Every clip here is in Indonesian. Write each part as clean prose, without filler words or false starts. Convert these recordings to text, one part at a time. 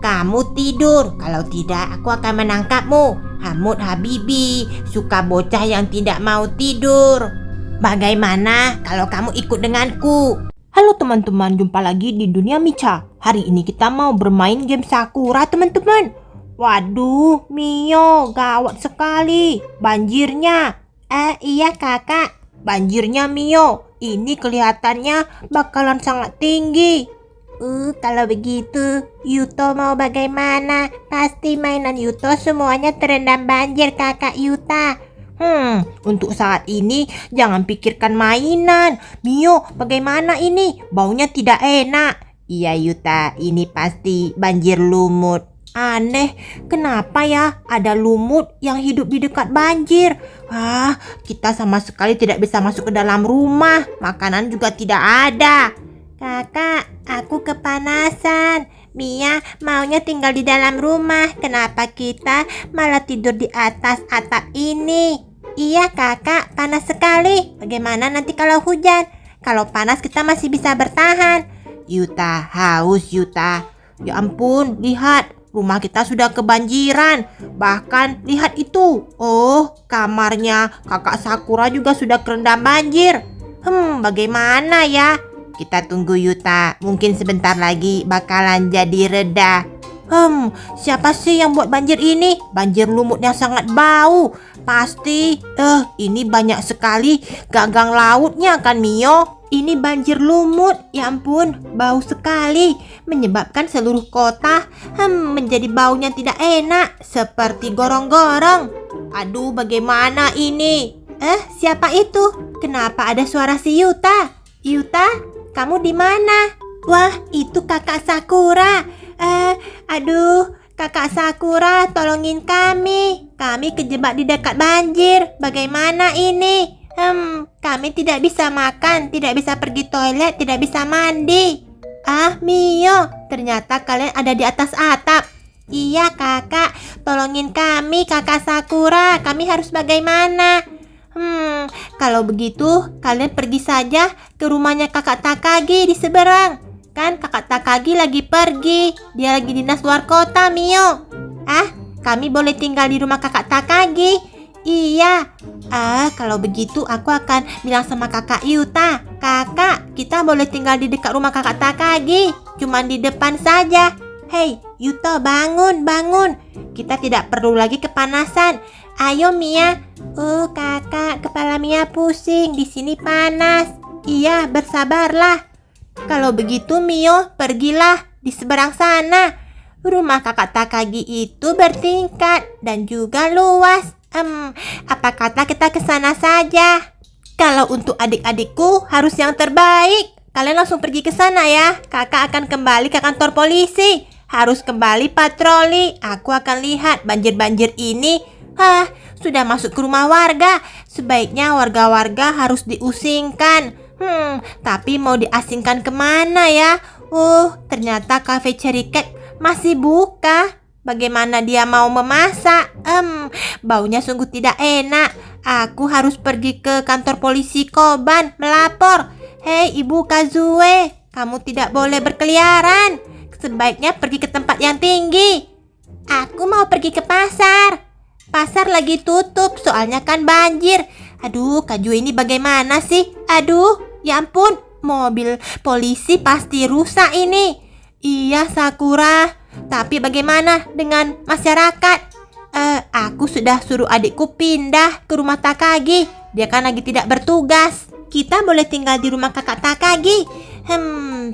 kamu tidur. Kalau tidak, aku akan menangkapmu. Hamut Habibi suka bocah yang tidak mau tidur. Bagaimana kalau kamu ikut denganku? Halo teman-teman, jumpa lagi di Dunia Micha. Hari ini kita mau bermain game Sakura teman-teman. Waduh, Mio, gawat sekali banjirnya. Iya kakak. Banjirnya Mio, ini kelihatannya bakalan sangat tinggi. Kalau begitu, Yuto mau bagaimana? Pasti mainan Yuto semuanya terendam banjir kakak Yuta. Untuk saat ini jangan pikirkan mainan. Mio, bagaimana ini? Baunya tidak enak. Iya Yuta, ini pasti banjir lumut. Aneh, kenapa ya ada lumut yang hidup di dekat banjir? Kita sama sekali tidak bisa masuk ke dalam rumah. Makanan juga tidak ada. Kakak, aku kepanasan. Mia maunya tinggal di dalam rumah. Kenapa kita malah tidur di atas atap ini? Iya kakak, panas sekali. Bagaimana nanti kalau hujan? Kalau panas kita masih bisa bertahan. Yuta, haus Yuta. Ya ampun, lihat. Rumah kita sudah kebanjiran. Bahkan lihat itu. Oh, kamarnya kakak Sakura juga sudah kerendam banjir. Bagaimana ya? Kita tunggu Yuta. Mungkin sebentar lagi bakalan jadi reda. Siapa sih yang buat banjir ini? Banjir lumutnya sangat bau. Pasti, ini banyak sekali gagang lautnya kan Mio? Ini banjir lumut, ya ampun, bau sekali. Menyebabkan seluruh kota menjadi baunya tidak enak, seperti gorong-gorong. Aduh, bagaimana ini? Siapa itu? Kenapa ada suara si Yuta? Yuta, kamu di mana? Wah, itu kakak Sakura. Aduh, kakak Sakura, tolongin kami. Kami kejebak di dekat banjir. Bagaimana ini? Kami tidak bisa makan, tidak bisa pergi toilet, tidak bisa mandi. Mio, ternyata kalian ada di atas atap. Iya kakak, tolongin kami kakak Sakura. Kami harus bagaimana? Kalau begitu kalian pergi saja ke rumahnya kakak Takagi di seberang. Kan kakak Takagi lagi pergi, dia lagi dinas luar kota Mio. Kami boleh tinggal di rumah kakak Takagi? Iya. Kalau begitu aku akan bilang sama kakak Yuta. Kakak, kita boleh tinggal di dekat rumah kakak Takagi, cuman di depan saja. Hei, Yuto, bangun, bangun. Kita tidak perlu lagi kepanasan. Ayo Mia. Kakak, kepala Mia pusing. Di sini panas. Iya, bersabarlah. Kalau begitu Mio, pergilah di seberang sana. Rumah kakak Takagi itu bertingkat dan juga luas. Apa kata kita ke sana saja? Kalau untuk adik-adikku harus yang terbaik. Kalian langsung pergi ke sana ya. Kakak akan kembali ke kantor polisi. Harus kembali patroli. Aku akan lihat banjir-banjir ini. Sudah masuk ke rumah warga. Sebaiknya warga-warga harus diusingkan. Tapi mau diasingkan kemana ya? Ternyata cafe Cherry Cake masih buka. Bagaimana dia mau memasak? Baunya sungguh tidak enak. Aku harus pergi ke kantor polisi Koban melapor. Hei Ibu Kazue, kamu tidak boleh berkeliaran. Sebaiknya pergi ke tempat yang tinggi. Aku mau pergi ke pasar. Pasar lagi tutup, soalnya kan banjir. Aduh, Kazue ini bagaimana sih? Aduh, ya ampun, mobil polisi pasti rusak ini. Iya Sakura. Tapi bagaimana dengan masyarakat? Aku sudah suruh adikku pindah ke rumah Takagi. Dia kan lagi tidak bertugas. Kita boleh tinggal di rumah kakak Takagi.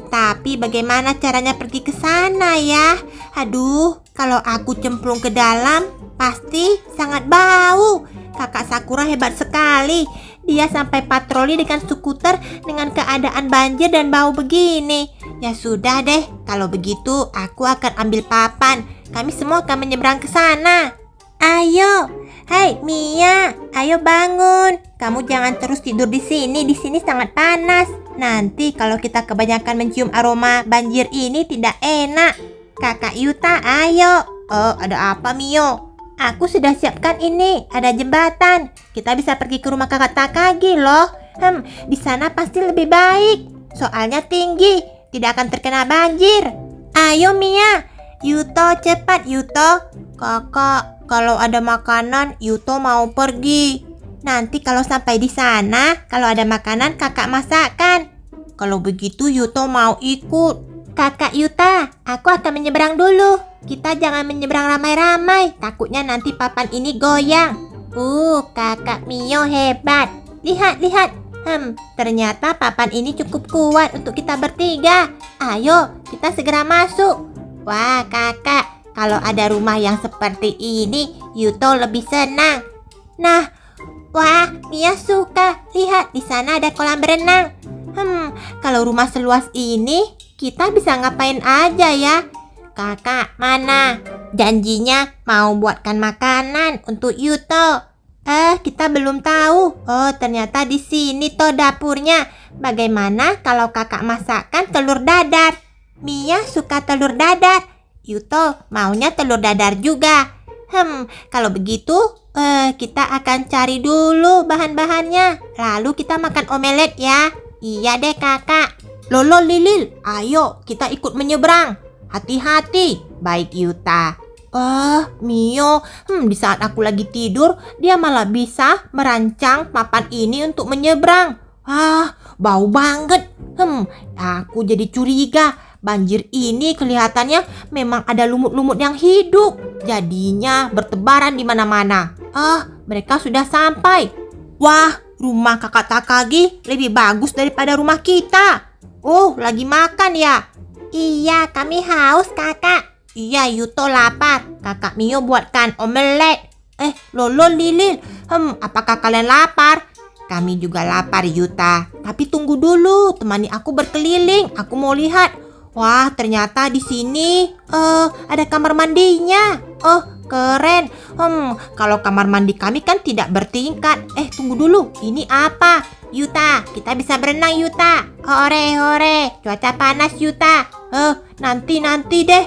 Tapi bagaimana caranya pergi ke sana ya? Aduh, kalau aku cemplung ke dalam, pasti sangat bau. Kakak Sakura hebat sekali. Dia sampai patroli dengan skuter dengan keadaan banjir dan bau begini. Ya sudah deh, kalau begitu aku akan ambil papan. Kami semua akan menyeberang ke sana. Ayo, hai Mia, ayo bangun. Kamu jangan terus tidur di sini. Di sini sangat panas. Nanti kalau kita kebanyakan mencium aroma banjir ini tidak enak. Kakak Yuta, ayo. Ada apa Mio? Aku sudah siapkan ini, ada jembatan. Kita bisa pergi ke rumah kakak Takagi loh. Di sana pasti lebih baik. Soalnya tinggi, tidak akan terkena banjir. Ayo Mia. Yuto, cepat Yuto. Kakak, kalau ada makanan, Yuto mau pergi. Nanti kalau sampai di sana, kalau ada makanan kakak masakkan. Kalau begitu Yuto mau ikut. Kakak Yuta, aku akan menyeberang dulu. Kita jangan menyeberang ramai-ramai, takutnya nanti papan ini goyang. Kakak Mio hebat. Lihat. Ternyata papan ini cukup kuat untuk kita bertiga. Ayo, kita segera masuk. Wah, kakak, kalau ada rumah yang seperti ini, Yuto lebih senang. Nah, wah, Mia suka. Lihat, di sana ada kolam berenang. Kalau rumah seluas ini, kita bisa ngapain aja ya? Kakak, mana? Janjinya mau buatkan makanan untuk Yuto. Kita belum tahu. Oh, ternyata di sini toh dapurnya. Bagaimana kalau kakak masakkan telur dadar? Mia suka telur dadar. Yuto maunya telur dadar juga. Kalau begitu, kita akan cari dulu bahan-bahannya. Lalu kita makan omelet ya. Iya deh kakak. Lolo Lilil, ayo kita ikut menyeberang. Hati-hati. Baik Yuta. Mio, di saat aku lagi tidur, dia malah bisa merancang papan ini untuk menyeberang. Bau banget. Aku jadi curiga. Banjir ini kelihatannya memang ada lumut-lumut yang hidup. Jadinya bertebaran di mana-mana. Mereka sudah sampai. Wah, rumah kakak Takagi lebih bagus daripada rumah kita. Lagi makan ya? Iya, kami haus kakak. Iya, Yuto lapar. Kakak Mio buatkan omelet. Lolo Lilil, apakah kalian lapar? Kami juga lapar Yuta. Tapi tunggu dulu, temani aku berkeliling. Aku mau lihat. Wah, ternyata di sini ada kamar mandinya. Keren. Kalau kamar mandi kami kan tidak bertingkat. Tunggu dulu. Ini apa? Yuta, kita bisa berenang Yuta. Hore. Cuaca panas Yuta. Nanti deh.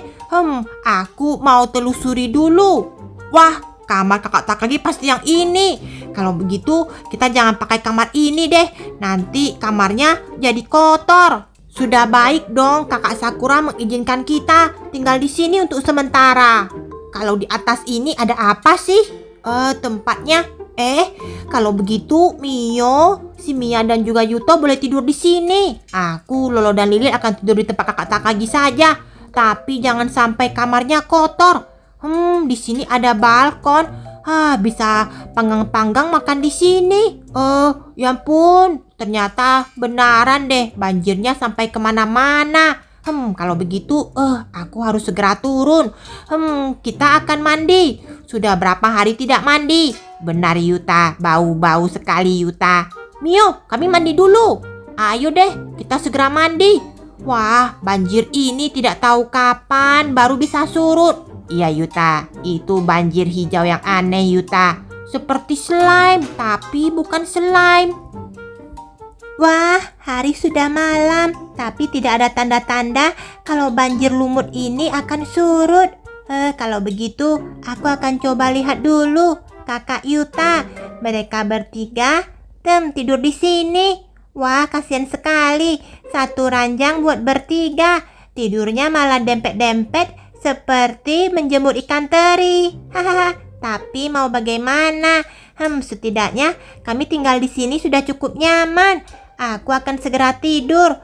Aku mau telusuri dulu. Wah, kamar kakak Takagi pasti yang ini. Kalau begitu, kita jangan pakai kamar ini deh. Nanti kamarnya jadi kotor. Sudah baik dong kakak Sakura mengizinkan kita tinggal di sini untuk sementara. Kalau di atas ini ada apa sih? Tempatnya. Kalau begitu Mio, si Mia dan juga Yuto boleh tidur di sini. Aku, Lolo dan Lili akan tidur di tempat kakak Takagi saja. Tapi jangan sampai kamarnya kotor. Di sini ada balkon. Bisa panggang-panggang makan di sini. Ya ampun, ternyata benaran deh, banjirnya sampai kemana-mana. Kalau begitu, aku harus segera turun. Kita akan mandi. Sudah berapa hari tidak mandi? Benar Yuta, bau-bau sekali Yuta. Mio, kami mandi dulu. Ayo deh, kita segera mandi. Wah, banjir ini tidak tahu kapan baru bisa surut. Iya Yuta, itu banjir hijau yang aneh Yuta. Seperti slime, tapi bukan slime. Wah, hari sudah malam, tapi tidak ada tanda-tanda kalau banjir lumut ini akan surut. Kalau begitu, aku akan coba lihat dulu. Kakak Yuta, mereka bertiga tidur di sini. Wah, kasihan sekali. Satu ranjang buat bertiga. Tidurnya malah dempet-dempet seperti menjemur ikan teri. Tapi mau bagaimana? Setidaknya kami tinggal di sini sudah cukup nyaman. Aku akan segera tidur.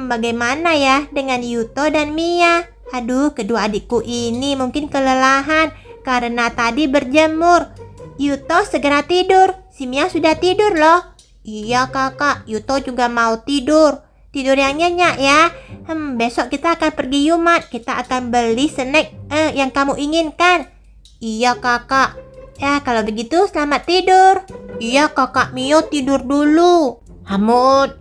Bagaimana ya dengan Yuto dan Mia? Aduh, kedua adikku ini mungkin kelelahan karena tadi berjemur. Yuto segera tidur. Si Mia sudah tidur loh. Iya kakak, Yuto juga mau tidur. Tidur yang nyenyak ya. Besok kita akan pergi Yumat. Kita akan beli snack yang kamu inginkan. Iya kakak. Ya kalau begitu selamat tidur. Iya kakak Mio tidur dulu. Hamud.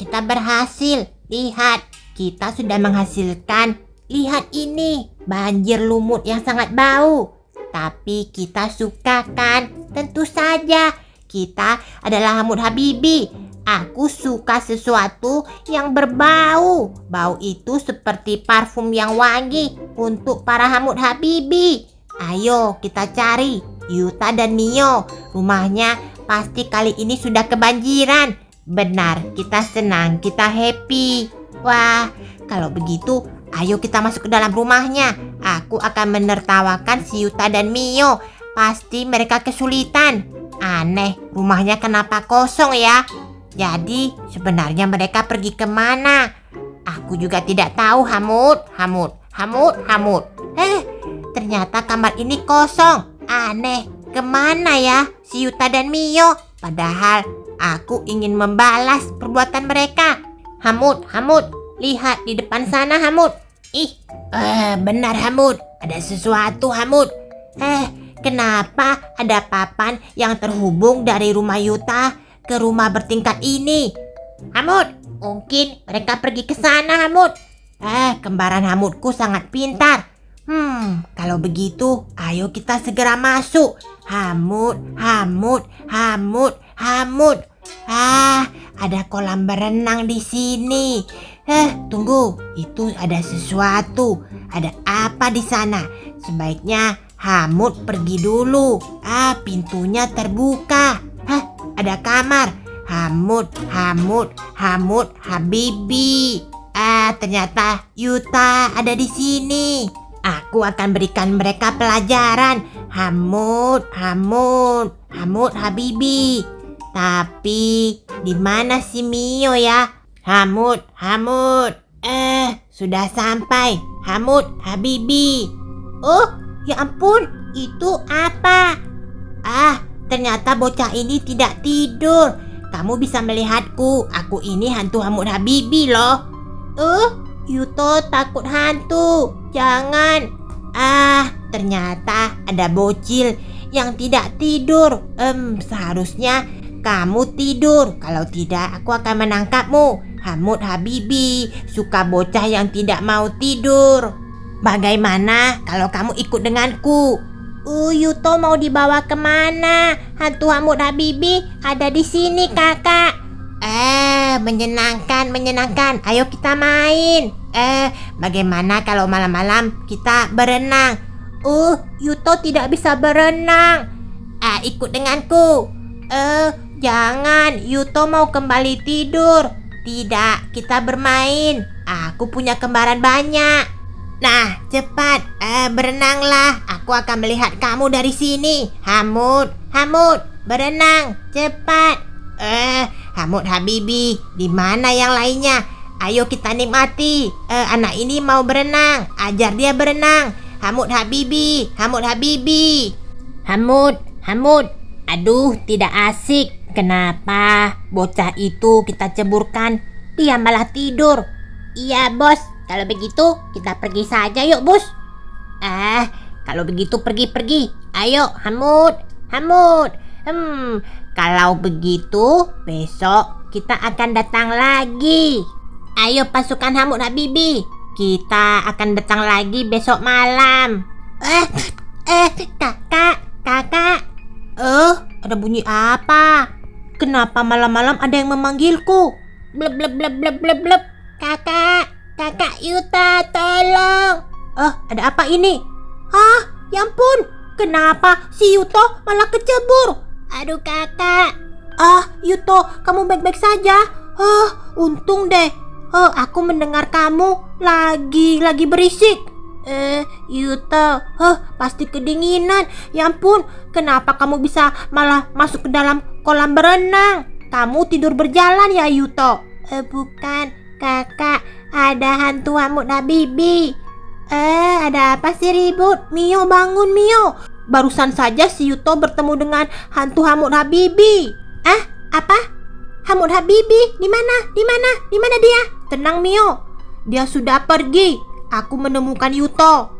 Kita berhasil. Lihat, kita sudah menghasilkan. Lihat ini, banjir lumut yang sangat bau. Tapi kita suka kan? Tentu saja. Kita adalah Hamud Habibi. Aku suka sesuatu yang berbau. Bau itu seperti parfum yang wangi untuk para Hamud Habibi. Ayo kita cari Yuta dan Mio. Rumahnya pasti kali ini sudah kebanjiran. Benar, kita senang, kita happy. Wah, kalau begitu Ayo kita masuk ke dalam rumahnya. Aku akan menertawakan si Yuta dan Mio. Pasti mereka kesulitan. Aneh, rumahnya kenapa kosong ya? Jadi sebenarnya mereka pergi kemana? Aku juga tidak tahu, Hamud. Ternyata kamar ini kosong. Aneh, kemana ya si Yuta dan Mio? Padahal aku ingin membalas perbuatan mereka. Hamud, lihat di depan sana, Hamud. Benar, Hamud. Ada sesuatu, Hamud. Kenapa ada papan yang terhubung dari rumah Yuta ke rumah bertingkat ini? Hamud, mungkin mereka pergi ke sana, Hamud. Kembaran Hamudku sangat pintar. Kalau begitu, ayo kita segera masuk. Hamud. Ada kolam berenang di sini. Tunggu, itu ada sesuatu. Ada apa di sana? Sebaiknya Hamud pergi dulu. Pintunya terbuka. Ada kamar. Hamud, Habibi. Ternyata Yuta ada di sini. Aku akan berikan mereka pelajaran. Hamud, Habibi. Tapi di mana si Mio ya? Hamud. Sudah sampai. Hamud, Habibi. Oh, ya ampun, itu apa? Ternyata bocah ini tidak tidur. Kamu bisa melihatku. Aku ini hantu Hamud Habibi loh. Yuto takut hantu. Jangan. Ternyata ada bocil yang tidak tidur. Seharusnya kamu tidur. Kalau tidak, aku akan menangkapmu. Hamud Habibi suka bocah yang tidak mau tidur. Bagaimana kalau kamu ikut denganku? Yuto mau dibawa kemana? Hantu Hamud Habibi ada di sini, kakak. Menyenangkan. Ayo kita main. Bagaimana kalau malam-malam kita berenang? Yuto tidak bisa berenang. Ikut denganku. Jangan. Yuto mau kembali tidur. Tidak, kita bermain. Aku punya kembaran banyak. Nah, cepat. Berenanglah. Aku akan melihat kamu dari sini. Hamud, berenang. Cepat. Hamud Habibi, di mana yang lainnya? Ayo kita nikmati. Anak ini mau berenang. Ajar dia berenang. Hamud Habibi. Hamud. Aduh, tidak asik. Kenapa bocah itu kita ceburkan? Dia malah tidur. Iya, bos. Kalau begitu kita pergi saja yuk, bos. Kalau begitu pergi. Ayo, Hamud. Kalau begitu besok kita akan datang lagi. Ayo pasukan Hamud Habibi. Kita akan datang lagi besok malam. Kakak. Ada bunyi apa? Kenapa malam-malam ada yang memanggilku? Bleb. Kakak Yuta, tolong. Ada apa ini? Ya ampun. Kenapa si Yuto malah kecebur? Aduh, kakak. Yuto, kamu baik-baik saja? Untung deh. Aku mendengar kamu lagi berisik. Yuto, pasti kedinginan. Ya ampun, kenapa kamu bisa malah masuk ke dalam kolam berenang? Kamu tidur berjalan ya, Yuto? Bukan, kakak. Ada hantu Hamud Habibi. Ada apa sih ribut? Mio, bangun Mio. Barusan saja si Yuto bertemu dengan hantu Hamud Habibi. Apa? Hamud Habibi? Di mana dia? Tenang Mio. Dia sudah pergi. Aku menemukan Yuto.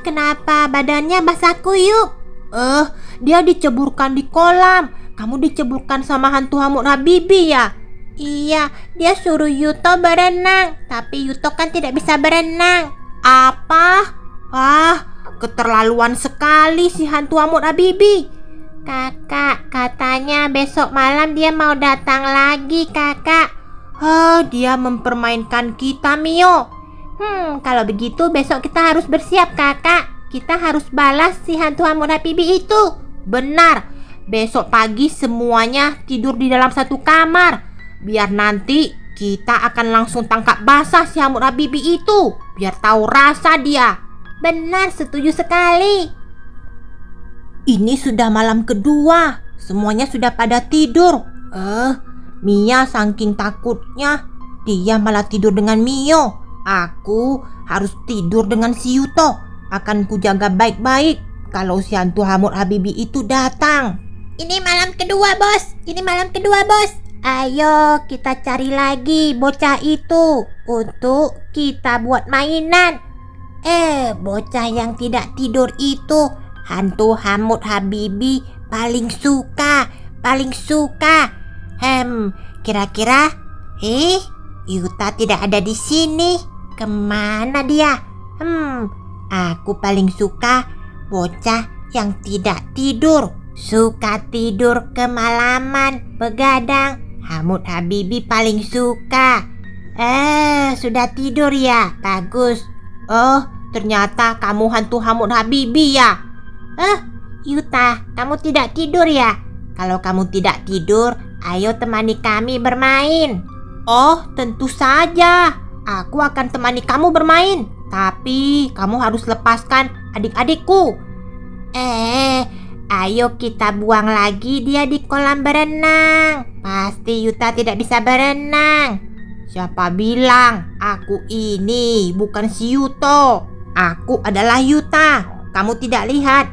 Kenapa badannya basah kuyup? Dia diceburkan di kolam. Kamu diceburkan sama hantu Hamud Habibi ya? Iya, dia suruh Yuto berenang. Tapi Yuto kan tidak bisa berenang. Apa? Keterlaluan sekali si hantu Hamud Habibi. Kakak, katanya besok malam dia mau datang lagi, kakak. Dia mempermainkan kita, Mio. Kalau begitu besok kita harus bersiap, kakak. Kita harus balas si hantu Hamud Habibi itu. Benar. Besok pagi semuanya tidur di dalam satu kamar. Biar nanti kita akan langsung tangkap basah si Hamud Habibi itu. biar tahu rasa dia. Benar, setuju sekali. Ini sudah malam kedua, semuanya sudah pada tidur. Mia saking takutnya, dia malah tidur dengan Mio. Aku harus tidur dengan si Yuto. Akan kujaga baik-baik kalau si hantu Hamur Habibi itu datang. Ini malam kedua, Bos. Ini malam kedua, Bos. Ayo kita cari lagi bocah itu untuk kita buat mainan. Bocah yang tidak tidur itu hantu Hamur Habibi paling suka. Kira-kira Yuta tidak ada di sini. Kemana dia? Aku paling suka bocah yang tidak tidur. Suka tidur kemalaman, begadang. Hamur Habibi paling suka. Sudah tidur ya? Bagus. Ternyata kamu hantu Hamur Habibi ya? Yuta, kamu tidak tidur ya? Kalau kamu tidak tidur, ayo temani kami bermain. Oh, tentu saja. Aku akan temani kamu bermain. Tapi kamu harus lepaskan adik-adikku. Ayo kita buang lagi dia di kolam berenang. Pasti Yuta tidak bisa berenang. Siapa bilang aku ini bukan si Yuto? Aku adalah Yuta. Kamu tidak lihat?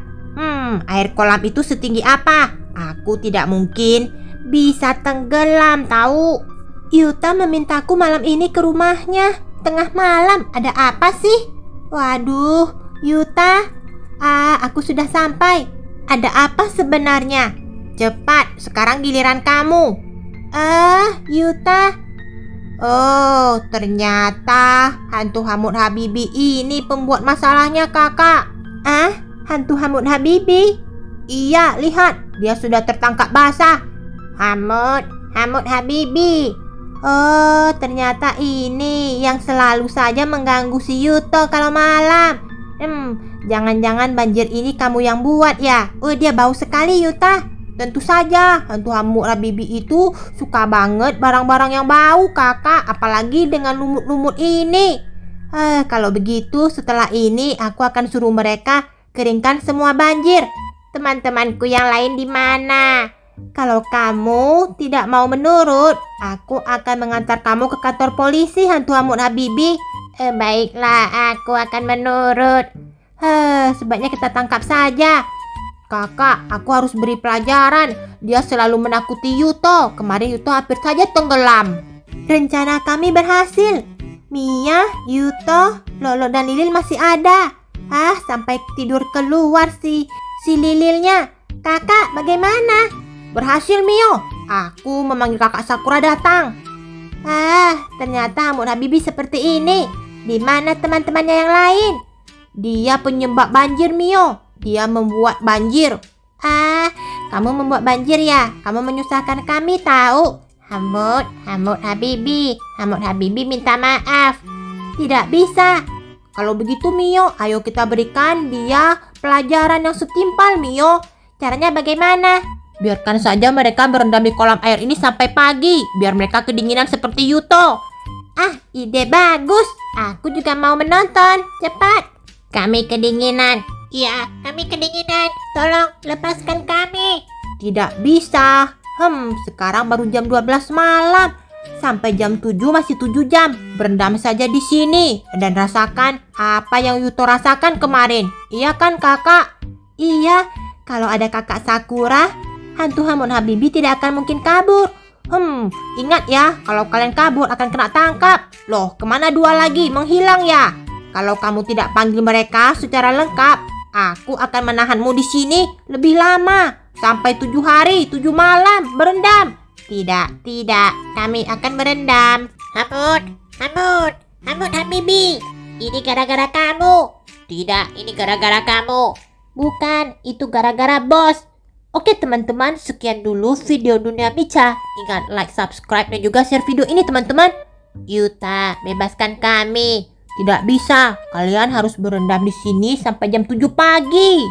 Air kolam itu setinggi apa? Aku tidak mungkin bisa tenggelam tahu. Yuta memintaku malam ini ke rumahnya. Tengah malam, ada apa sih? Waduh, Yuta. Aku sudah sampai. Ada apa sebenarnya? Cepat, sekarang giliran kamu. Yuta. Oh, ternyata hantu Hamur Habibi ini pembuat masalahnya, Kakak. Hantu Hamur Habibi? Iya, lihat, dia sudah tertangkap basah. Hamur Habibi. Oh, ternyata ini yang selalu saja mengganggu si Yuto kalau malam. Jangan-jangan banjir ini kamu yang buat ya? Dia bau sekali, Yuta. Tentu saja, hantu Hamur Habibi itu suka banget barang-barang yang bau, Kakak. Apalagi dengan lumut-lumut ini. Kalau begitu, setelah ini aku akan suruh mereka keringkan semua banjir. Teman-temanku yang lain di mana? Kalau kamu tidak mau menurut, aku akan mengantar kamu ke kantor polisi, hantu Hamur Habibi. Baiklah, aku akan menurut. Sebaiknya kita tangkap saja. Kakak, aku harus beri pelajaran. Dia selalu menakuti Yuto. Kemarin Yuto hampir saja tenggelam. Rencana kami berhasil. Mia, Yuto, Lolo dan Lilil masih ada. Sampai tidur keluar si Lililnya. Kakak, bagaimana? Berhasil, Mio. Aku memanggil kakak Sakura datang. Ternyata Hamur Habibi seperti ini. Di mana teman-temannya yang lain? Dia penyebab banjir, Mio. Dia membuat banjir. Kamu membuat banjir ya? Kamu menyusahkan kami tahu. Hamur Habibi. Hamur Habibi minta maaf. Tidak bisa. Kalau begitu, Mio, ayo kita berikan dia pelajaran yang setimpal, Mio. Caranya bagaimana? Biarkan saja mereka berendam di kolam air ini sampai pagi, biar mereka kedinginan seperti Yuto. Ide bagus. Aku juga mau menonton. Cepat. Kami kedinginan. Ya, kami kedinginan. Tolong lepaskan kami. Tidak bisa. Sekarang baru jam 12 malam. Sampai jam 7 masih 7 jam. Berendam saja di sini dan rasakan apa yang Yuto rasakan kemarin. Iya kan, Kakak? Iya. Kalau ada kakak Sakura, hantu Hamur Habibi tidak akan mungkin kabur. Ingat ya, kalau kalian kabur akan kena tangkap. Loh, kemana dua lagi? Menghilang ya? Kalau kamu tidak panggil mereka secara lengkap, aku akan menahanmu di sini lebih lama. Sampai 7 hari, 7 malam berendam. Tidak, kami akan berendam. Hamur Habibi. Ini gara-gara kamu. Tidak, ini gara-gara kamu. Bukan, itu gara-gara bos. Oke teman-teman, sekian dulu video Dunia Micha. Ingat like, subscribe, dan juga share video ini teman-teman. Yuta, bebaskan kami. Tidak bisa, kalian harus berendam di sini sampai jam 7 pagi.